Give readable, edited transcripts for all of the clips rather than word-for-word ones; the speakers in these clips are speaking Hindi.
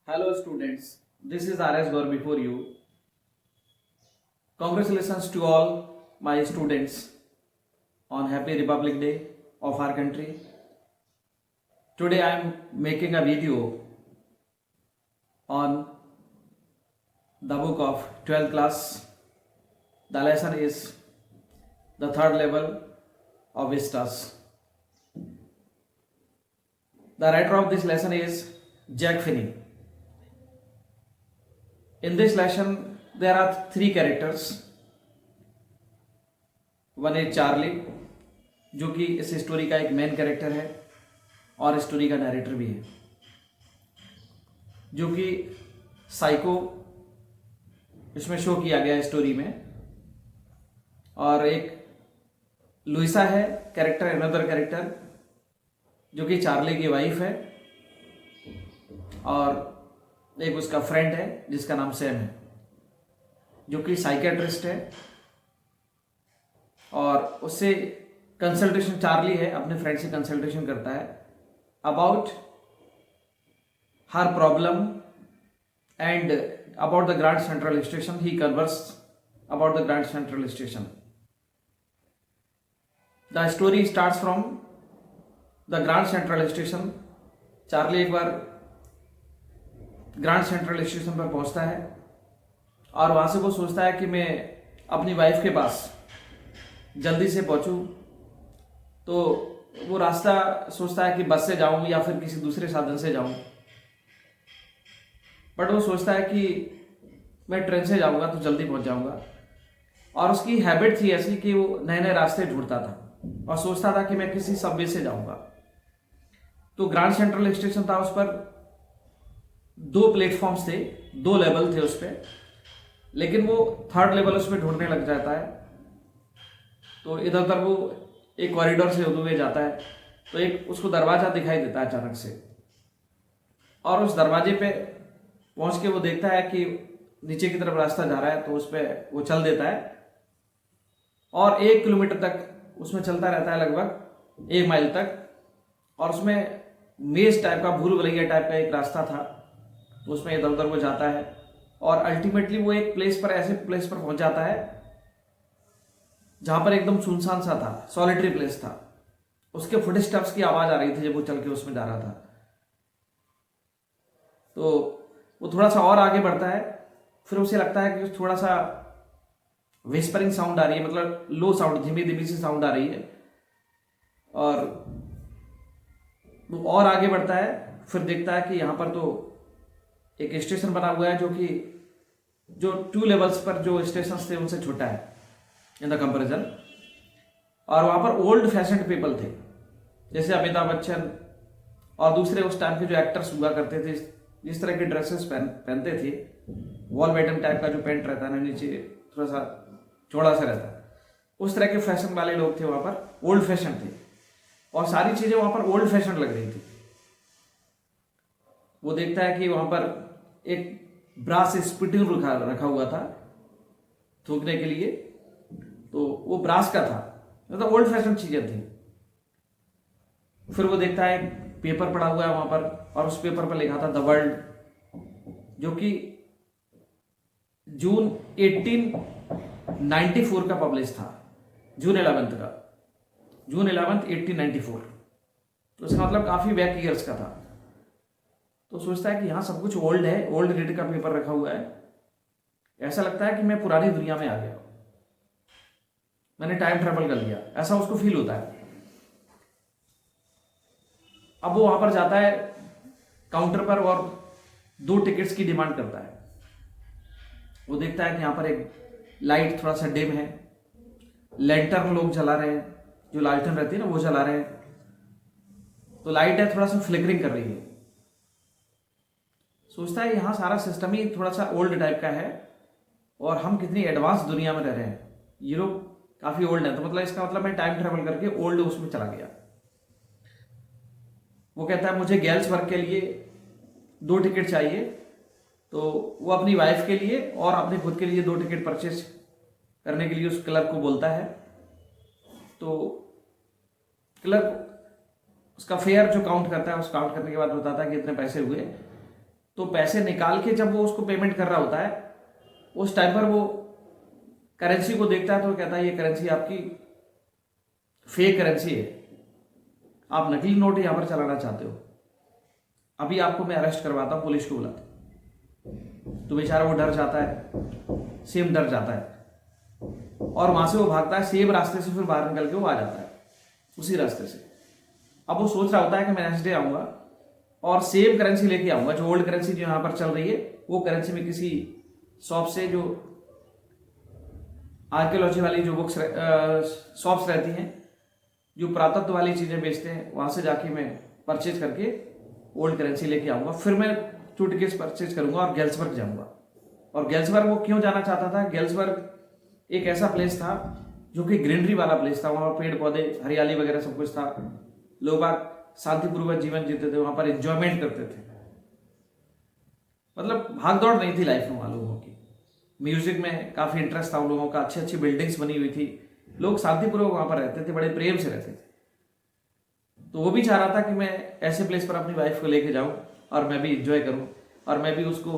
Hello students, this is RS Gaur before you. Congratulations to all my students on Happy Republic Day of our country. Today I am making a video on the book of 12th class. The lesson is the third level of Vistas. The writer of this lesson is Jack Finney. In this lesson, there are three characters. One is Charlie, जो कि इस स्टोरी का एक मेन कैरेक्टर है और स्टोरी का डायरेक्टर भी है, जो कि साइको इसमें शो किया गया है स्टोरी में। और एक लुइसा है कैरेक्टर, अनदर कैरेक्टर, जो कि चार्ली की वाइफ है, और एक उसका फ्रेंड है जिसका नाम सैम है, जो कि साइकेट्रिस्ट है। और उससे कंसल्टेशन, चार्ली है अपने फ्रेंड से कंसल्टेशन करता है about her problem and about the grand central station. He converse about the grand central station. The story starts from the grand central station. Charlie एक बार ग्रैंड सेंट्रल स्टेशन पर पहुंचता है और वहां से वो सोचता है कि मैं अपनी वाइफ के पास जल्दी से पहुंचूं। तो वो रास्ता सोचता है कि बस से जाऊं या फिर किसी दूसरे साधन से जाऊं, बट वो सोचता है कि मैं ट्रेन से जाऊंगा तो जल्दी पहुंच जाऊंगा। और उसकी हैबिट थी ऐसी कि वो नए नए रास्ते ढूंढता था और सोचता था कि मैं किसी सबवे से जाऊंगा। तो ग्रैंड सेंट्रल स्टेशन था, उस पर दो प्लेटफॉर्म्स थे, दो लेवल थे उस पर, लेकिन वो थर्ड लेवल उस पर ढूंढने लग जाता है। तो इधर उधर वो एक कॉरिडोर से होते हुए जाता है, तो एक उसको दरवाजा दिखाई देता है अचानक से, और उस दरवाजे पे पहुंच के वो देखता है कि नीचे की तरफ रास्ता जा रहा है। तो उस पर वो चल देता है और 1 किलोमीटर तक उसमें चलता रहता है, लगभग 1 माइल तक। और उसमें मेज टाइप का, भूल भुलैया टाइप का एक रास्ता था, तो उसमें इधर उधर वो जाता है और अल्टीमेटली वो एक प्लेस पर, ऐसे प्लेस पर पहुंच जाता है जहां पर एकदम सुनसान सा था, सॉलिटरी प्लेस था। उसके फुटस्टेप्स की आवाज आ रही थी जब वो चल के उसमें जा रहा था। तो वो थोड़ा सा और आगे बढ़ता है, फिर उसे लगता है कि थोड़ा सा विस्परिंग साउंड आ रही है, मतलब लो साउंड, धीमी धीमी सी साउंड आ रही है। और वो और आगे बढ़ता है, फिर देखता है कि यहां पर तो एक स्टेशन बना हुआ है जो 2 लेवल्स पर जो स्टेशन थे उनसे छोटा है इन द कंपेरिजन। और वहां पर ओल्ड फैशन्ड पीपल थे, जैसे अमिताभ बच्चन और दूसरे उस टाइम के जो एक्टर्स हुआ करते थे, जिस तरह के ड्रेसेस पहनते थे, वॉल बैटन टाइप का जो पैंट रहता है ना, नीचे थोड़ा सा चौड़ा सा रहता है, उस तरह के फैशन वाले लोग थे वहां पर, ओल्ड फैशन थे, और सारी चीजें वहां पर ओल्ड फैशन लग रही थी। वो देखता है कि वहां पर एक ब्रास स्पिटिल रखा हुआ था थूकने के लिए, तो वो ब्रास का था, मतलब ओल्ड फैशन चीजें थी। फिर वो देखता है पेपर पड़ा हुआ है वहां पर, और उस पेपर पर लिखा था द वर्ल्ड, जो कि जून 1894 का पब्लिश था, जून 11 का, जून 11 1894। तो इसका मतलब काफी बैक ईयर्स का था। तो सोचता है कि यहां सब कुछ ओल्ड है, ओल्ड डेट का पेपर रखा हुआ है, ऐसा लगता है कि मैं पुरानी दुनिया में आ गया, मैंने टाइम ट्रेवल कर लिया, ऐसा उसको फील होता है। अब वो वहां पर जाता है काउंटर पर और 2 टिकट्स की डिमांड करता है। वो देखता है कि यहां पर एक लाइट थोड़ा सा डिम है, लैंटर्न लोग जला रहे हैं, जो लालटेन रहती है ना वो जला रहे हैं, तो लाइट है थोड़ा सा फ्लिकरिंग कर रही है। सोचता है यहां सारा सिस्टम ही थोड़ा सा ओल्ड टाइप का है और हम कितनी एडवांस दुनिया में रह रहे हैं, ये लोग काफी ओल्ड है, तो मतलब इसका मतलब मैं टाइम ट्रेवल करके ओल्ड उसमें चला गया। वो कहता है मुझे गेल्सबर्ग के लिए 2 टिकट चाहिए। तो वो अपनी वाइफ के लिए और अपने खुद के लिए 2 टिकट परचेज करने के लिए उस क्लर्क को बोलता है। तो क्लर्क उसका फेयर जो काउंट करता है, उस काउंट करने के बाद बताता है कि इतने पैसे हुए। तो पैसे निकाल के जब वो उसको पेमेंट कर रहा होता है, उस टाइम पर वो करेंसी को देखता है तो कहता है ये करेंसी आपकी फेक करेंसी है, आप नकली नोट यहां पर चलाना चाहते हो, अभी आपको मैं अरेस्ट करवाता हूं, पुलिस को बुलाता हूं। तो बेचारा वो डर जाता है, सेम डर जाता है और वहां से वो भागता है, सेम रास्ते से फिर बाहर निकल के वो आ जाता है उसी रास्ते से। अब वो सोच रहा होता है कि मैं नेक्स्ट डे आऊंगा और सेम करेंसी लेके आऊंगा, जो ओल्ड करेंसी जो यहां पर चल रही है वो करेंसी में किसी शॉप से, जो आर्कियोलॉजी वाली जो बुक्स शॉप्स रहती हैं, जो पुरातत्व वाली चीजें बेचते हैं, वहां से जाके मैं परचेज करके ओल्ड करेंसी लेके आऊंगा। फिर मैं सूटकेस परचेज करूंगा और गेल्सबर्ग जाऊंगा। और गेल्सबर्ग वो क्यों जाना चाहता था? गेल्सबर्ग एक ऐसा प्लेस था जो कि ग्रीनरी वाला प्लेस था, वहां पेड़ पौधे हरियाली वगैरह सब कुछ था, लोग बाग शांतिपूर्वक जीवन जीते थे, वहां पर एंजॉयमेंट करते थे, मतलब भाग दौड़ नहीं थी लाइफ में वहां लोगों की। म्यूजिक में काफी इंटरेस्ट था उन लोगों का, अच्छी अच्छी बिल्डिंग्स बनी हुई थी, लोग शांतिपूर्वक वहां पर रहते थे, बड़े प्रेम से रहते थे। तो वो भी चाह रहा था कि मैं ऐसे प्लेस पर अपनी वाइफ को लेके जाऊं और मैं भी इंजॉय करूं और मैं भी उसको,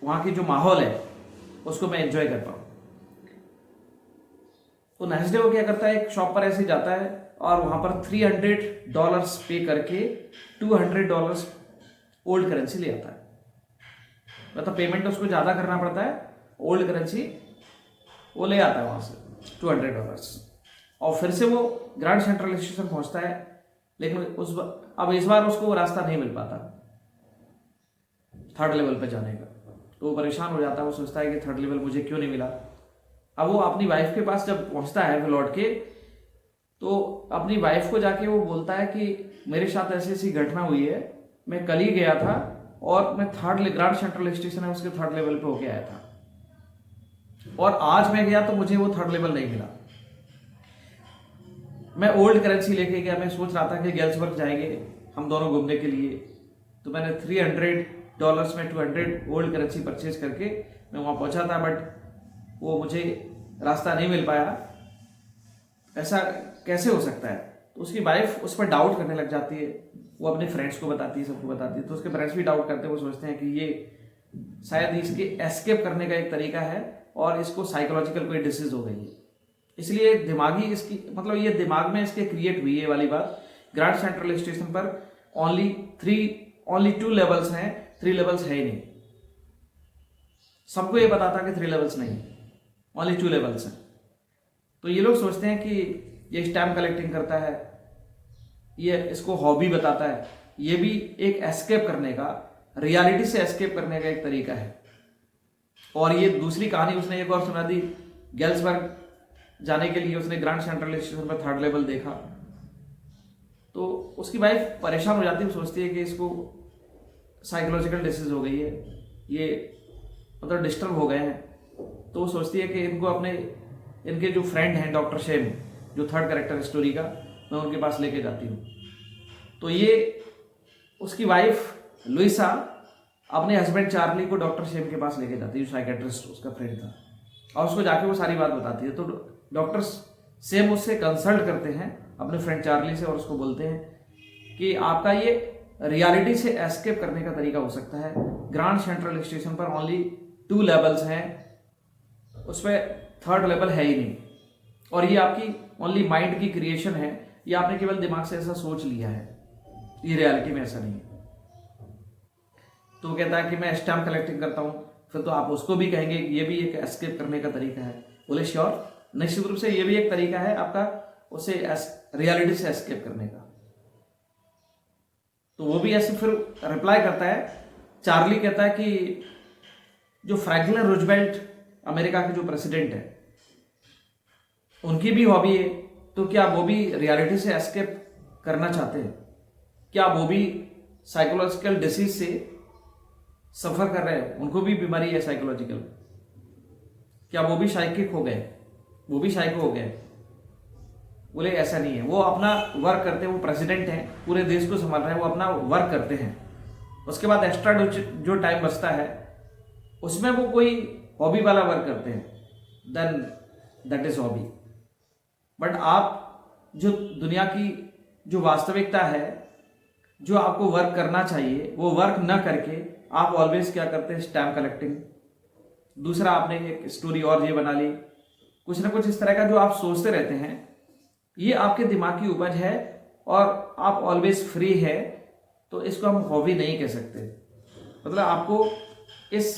वहां की जो माहौल है उसको मैं एंजॉय कर पाऊं। तो नेक्स्ट डे वो क्या करता है, एक शॉप पर ऐसे जाता है और वहां पर $300 पे करके $200 ओल्ड करेंसी ले आता है। मतलब पेमेंट उसको ज्यादा करना पड़ता है, ओल्ड करेंसी वो ले आता है वहां से $200 और फिर से वो ग्रैंड सेंट्रल स्टेशन पहुंचता है। लेकिन अब इस बार उसको रास्ता नहीं मिल पाता थर्ड लेवल पे जाने का। तो वो परेशान हो जाता है, वो सोचता है कि थर्ड लेवल मुझे क्यों नहीं मिला। अब वो अपनी वाइफ के पास जब पहुंचता है फिर लौट के, तो अपनी वाइफ को जाके वो बोलता है कि मेरे साथ ऐसी ऐसी घटना हुई है, मैं कल ही गया था और मैं ग्रैंड सेंट्रल स्टेशन है उसके थर्ड लेवल पे होके आया था और आज मैं गया तो मुझे वो थर्ड लेवल नहीं मिला। मैं ओल्ड करेंसी लेके गया, मैं सोच रहा था कि गेल्सबर्ग जाएंगे हम दोनों घूमने के लिए, तो मैंने $300 में 200 ओल्ड करेंसी परचेज करके मैं वहां पहुंचा था, बट वो मुझे रास्ता नहीं मिल पाया, ऐसा कैसे हो सकता है? तो उसकी वाइफ उस पर डाउट करने लग जाती है, वो अपने फ्रेंड्स को बताती है, सबको बताती है। तो उसके फ्रेंड्स भी डाउट करते हैं, वो सोचते हैं कि ये शायद इसके एस्केप करने का एक तरीका है और इसको साइकोलॉजिकल कोई डिसीज हो गई है, इसलिए दिमागी इसकी, मतलब ये दिमाग में इसके क्रिएट हुई है वाली बात। ग्रैंड सेंट्रल स्टेशन पर ओनली 2 लेवल्स हैं, 3 लेवल्स है ही नहीं। सबको ये पता था कि 3 लेवल्स नहीं, ओनली 2 लेवल्स हैं। तो ये लोग सोचते हैं कि ये स्टैम्प कलेक्टिंग करता है, ये इसको हॉबी बताता है, ये भी एक एस्केप करने का, रियलिटी से एस्केप करने का एक तरीका है। और ये दूसरी कहानी उसने एक और सुना दी, गेल्सबर्ग जाने के लिए उसने ग्रैंड सेंट्रल स्टेशन पर थर्ड लेवल देखा। तो उसकी वाइफ परेशान हो जाती है, सोचती है कि इसको साइकोलॉजिकल डिसीज हो गई है, ये मतलब डिस्टर्ब हो गए हैं। तो वो सोचती है कि इनको अपने, इनके जो फ्रेंड हैं डॉक्टर शेम, जो थर्ड कैरेक्टर स्टोरी का, मैं उनके पास लेके जाती हूँ। तो ये उसकी वाइफ लुइसा अपने हस्बैंड चार्ली को डॉक्टर शेम के पास लेके जाती है, जो साइकेट्रिस्ट उसका फ्रेंड था, और उसको जाके वो सारी बात बताती है। तो डॉक्टर सेम उससे कंसल्ट करते हैं अपने फ्रेंड चार्ली से और उसको बोलते हैं कि आपका ये रियलिटी से एस्केप करने का तरीका हो सकता है। ग्रैंड सेंट्रल स्टेशन पर ओनली 2 लेवल्स हैं, उसमें थर्ड लेवल है ही नहीं, और ये आपकी ओनली माइंड की क्रिएशन है, ये आपने केवल दिमाग से ऐसा सोच लिया है, ये रियलिटी में ऐसा नहीं है। तो वो कहता है कि मैं स्टैम्प कलेक्टिंग करता हूँ। फिर तो आप उसको भी कहेंगे ये भी एक एस्केप करने का तरीका है। बोले श्योर, निश्चित रूप से ये भी एक तरीका है आपका उसे रियलिटी से एस्केप करने का। तो वो भी ऐसे फिर रिप्लाई करता है। चार्ली कहता है कि जो फ्रैंकलिन रूजवेल्ट अमेरिका के जो प्रेसिडेंट है, उनकी भी हॉबी है, तो क्या वो भी रियलिटी से एस्केप करना चाहते हैं? क्या वो भी साइकोलॉजिकल डिसीज से सफर कर रहे हैं? उनको भी बीमारी है साइकोलॉजिकल, क्या वो भी साइकिक हो गए, वो भी साइको हो गए? बोले ऐसा नहीं है, वो अपना वर्क करते हैं, वो प्रेसिडेंट हैं, पूरे देश को संभाल रहे हैं, वो अपना वर्क करते हैं। उसके बाद एक्स्ट्रा जो टाइम बचता है उसमें वो कोई हॉबी वाला वर्क करते हैं, then that is hobby. But आप जो दुनिया की जो वास्तविकता है जो आपको वर्क करना चाहिए वो वर्क ना करके आप ऑलवेज क्या करते हैं, स्टैम्प कलेक्टिंग। दूसरा, आपने एक स्टोरी और ये बना ली, कुछ ना कुछ इस तरह का जो आप सोचते रहते हैं, ये आपके दिमाग की उपज है और आप ऑलवेज फ्री है, तो इसको हम हॉबी नहीं कह सकते। मतलब आपको इस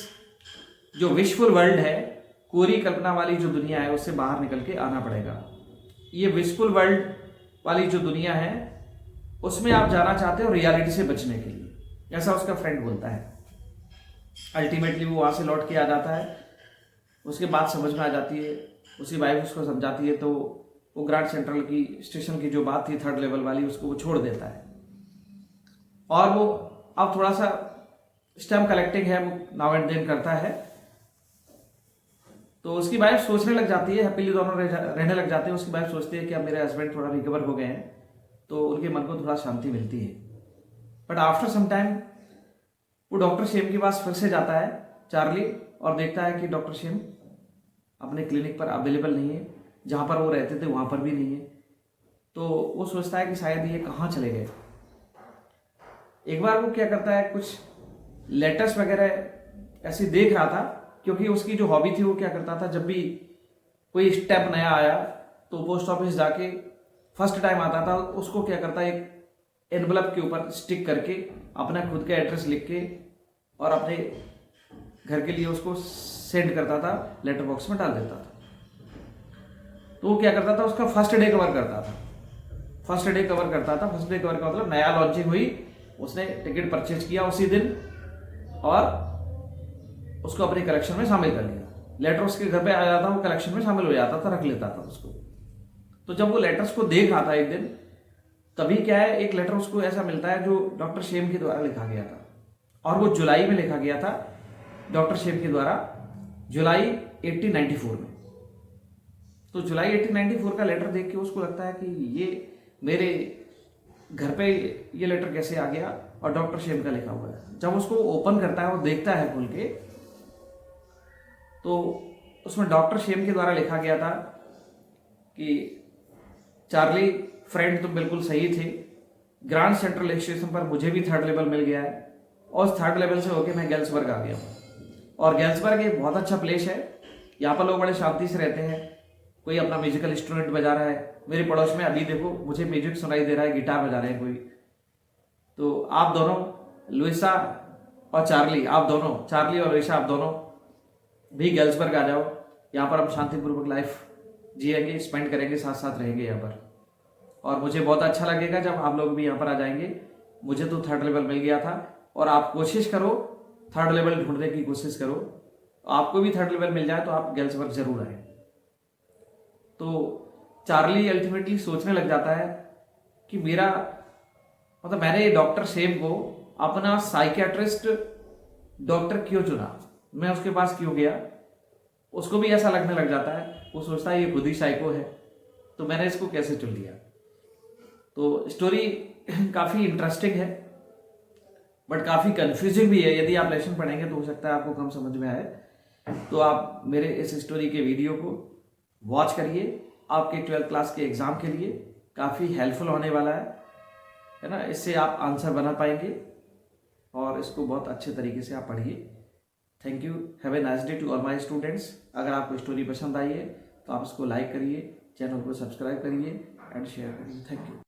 जो विशफुल वर्ल्ड है, कोरी कल्पना वाली जो दुनिया है, उससे बाहर निकल के आना पड़ेगा। ये विशफुल वर्ल्ड वाली जो दुनिया है उसमें आप जाना चाहते हो रियलिटी से बचने के लिए, ऐसा उसका फ्रेंड बोलता है। अल्टीमेटली वो वहाँ से लौट के आ जाता है, उसके बाद समझ में आ जाती है, उसकी वाइफ उसको समझाती है, तो वो ग्रांड सेंट्रल की स्टेशन की जो बात थी 3rd लेवल वाली, उसको वो छोड़ देता है। और वो अब थोड़ा सा स्टैम्प कलेक्टिंग है वो नाउ एंड देन करता है। तो उसकी वाइफ सोचने लग जाती है, हैप्पीली दोनों रहने लग जाते हैं। उसकी वाइफ सोचती है कि अब मेरे हस्बैंड थोड़ा रिकवर हो गए हैं, तो उनके मन को थोड़ा शांति मिलती है। बट आफ्टर सम टाइम वो डॉक्टर शेम के पास फिर से जाता है चार्ली, और देखता है कि डॉक्टर शेम अपने क्लिनिक पर अवेलेबल नहीं है, जहाँ पर वो रहते थे वहाँ पर भी नहीं है। तो वो सोचता है कि शायद ये कहाँ चले गए। एक बार वो क्या करता है, कुछ लेटर्स वगैरह ऐसे देख रहा था, क्योंकि उसकी जो हॉबी थी वो क्या करता था, जब भी कोई स्टेप नया आया तो पोस्ट ऑफिस जाके फर्स्ट टाइम आता था, उसको क्या करता है, एक एनवलप के ऊपर स्टिक करके अपना खुद का एड्रेस लिख के और अपने घर के लिए उसको सेंड करता था, लेटर बॉक्स में डाल देता था। तो वो क्या करता था, उसका फर्स्ट डे कवर करता था। फर्स्ट डे कवर का मतलब नया लॉन्चिंग हुई, उसने टिकट परचेज किया उसी दिन और उसको अपने कलेक्शन में शामिल कर लिया। लेटर उसके घर पे आ जाता, वो कलेक्शन में शामिल हो जाता था, रख लेता था उसको। तो जब वो लेटर्स को देख रहा था एक दिन, तभी क्या है, एक लेटर उसको ऐसा मिलता है जो डॉक्टर शेम के द्वारा लिखा गया था, और वो जुलाई में लिखा गया था डॉक्टर शेम के द्वारा, जुलाई 1894 में। तो जुलाई 1894 का लेटर देख के उसको लगता है कि ये मेरे घर पे ये लेटर कैसे आ गया, और डॉक्टर शेम का लिखा हुआ है। जब उसको ओपन करता है, वो देखता है खोल के, तो उसमें डॉक्टर शेम के द्वारा लिखा गया था कि चार्ली फ्रेंड तुम बिल्कुल सही थे, ग्रांड सेंट्रल स्टेशन पर मुझे भी 3rd लेवल मिल गया है, और 3rd लेवल से होके मैं गैल्सबर्ग आ गया हूँ। और गैल्सबर्ग एक बहुत अच्छा प्लेस है, यहाँ पर लोग बड़े शांति से रहते हैं, कोई अपना म्यूजिकल इंस्ट्रूमेंट बजा रहा है। मेरे पड़ोस में अभी देखो मुझे म्यूजिक सुनाई दे रहा है, गिटार बजा रहे हैं कोई। तो आप दोनों, लुइसा और चार्ली, चार्ली और लुइसा, आप दोनों भी गैल्सबर्ग आ जाओ। यहाँ पर हम शांतिपूर्वक लाइफ जिएंगे, स्पेंड करेंगे, साथ साथ रहेंगे यहाँ पर। और मुझे बहुत अच्छा लगेगा जब आप लोग भी यहाँ पर आ जाएंगे। मुझे तो 3rd लेवल मिल गया था, और आप कोशिश करो 3rd लेवल ढूंढने की कोशिश करो, आपको भी 3rd लेवल मिल जाए तो आप गैल्सबर्ग जरूर आए। तो चार्ली अल्टीमेटली सोचने लग जाता है कि मेरा मतलब मैंने डॉक्टर शेम को अपना साइकियाट्रिस्ट डॉक्टर क्यों चुना, मैं उसके पास क्यों गया। उसको भी ऐसा लगने लग जाता है, वो सोचता है ये खुद ही साइको है, तो मैंने इसको कैसे चुन लिया। तो स्टोरी काफ़ी इंटरेस्टिंग है, बट काफ़ी कंफ्यूजिंग भी है। यदि आप लेसन पढ़ेंगे तो हो सकता है आपको कम समझ में आए। तो आप मेरे इस स्टोरी के वीडियो को वॉच करिए, आपके 12th क्लास के एग्ज़ाम के लिए काफ़ी हेल्पफुल होने वाला है ना। इससे आप आंसर बना पाएंगे, और इसको बहुत अच्छे तरीके से आप पढ़िए। Thank you, have a nice day to all my students. अगर आपको स्टोरी पसंद आई है तो आप इसको लाइक करिए, चैनल को सब्सक्राइब करिए एंड शेयर करिए। Thank you.